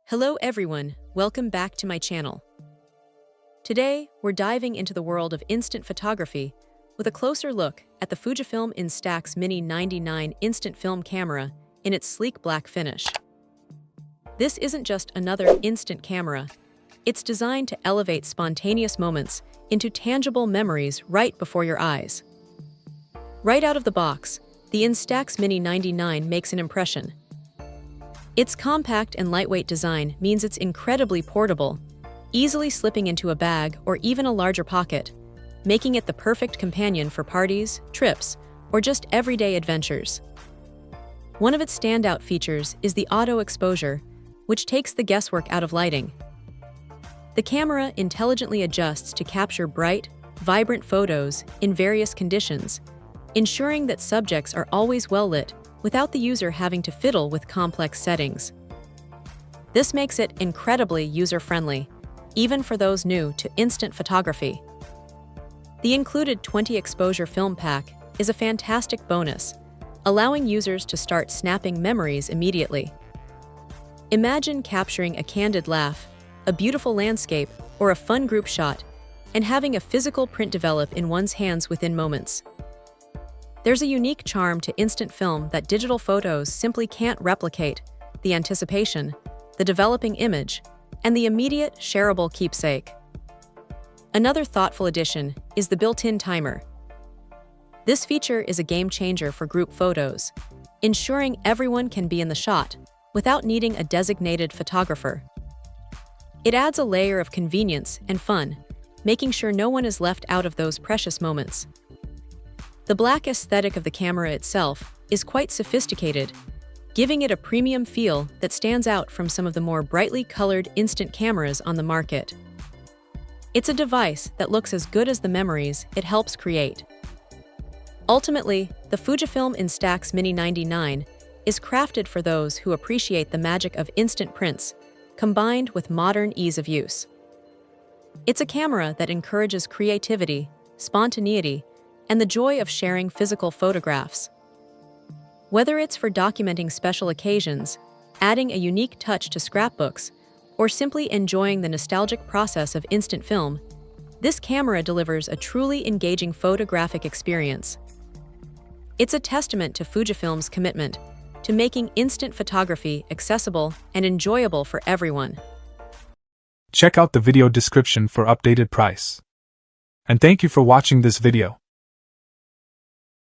Hello everyone, welcome back to my channel. Today, we're diving into the world of instant photography with a closer look at the Fujifilm Instax Mini 99 instant film camera in its sleek black finish. This isn't just another instant camera, it's designed to elevate spontaneous moments into tangible memories right before your eyes. Right out of the box, the Instax Mini 99 makes an impression. Its compact and lightweight design means it's incredibly portable, easily slipping into a bag or even a larger pocket, making it the perfect companion for parties, trips, or just everyday adventures. One of its standout features is the auto exposure, which takes the guesswork out of lighting. The camera intelligently adjusts to capture bright, vibrant photos in various conditions, ensuring that subjects are always well lit without the user having to fiddle with complex settings. This makes it incredibly user-friendly, even for those new to instant photography. The included 20 exposure film pack is a fantastic bonus, allowing users to start snapping memories immediately. Imagine capturing a candid laugh, a beautiful landscape, or a fun group shot, and having a physical print develop in one's hands within moments. There's a unique charm to instant film that digital photos simply can't replicate: the anticipation, the developing image, and the immediate shareable keepsake. Another thoughtful addition is the built-in timer. This feature is a game changer for group photos, ensuring everyone can be in the shot without needing a designated photographer. It adds a layer of convenience and fun, making sure no one is left out of those precious moments. The black aesthetic of the camera itself is quite sophisticated, giving it a premium feel that stands out from some of the more brightly colored instant cameras on the market. It's a device that looks as good as the memories it helps create. Ultimately, the Fujifilm Instax Mini 99 is crafted for those who appreciate the magic of instant prints, combined with modern ease of use. It's a camera that encourages creativity, spontaneity, and the joy of sharing physical photographs. Whether it's for documenting special occasions, adding a unique touch to scrapbooks, or simply enjoying the nostalgic process of instant film, this camera delivers a truly engaging photographic experience. It's a testament to Fujifilm's commitment to making instant photography accessible and enjoyable for everyone. Check out the video description for updated price. And thank you for watching this video.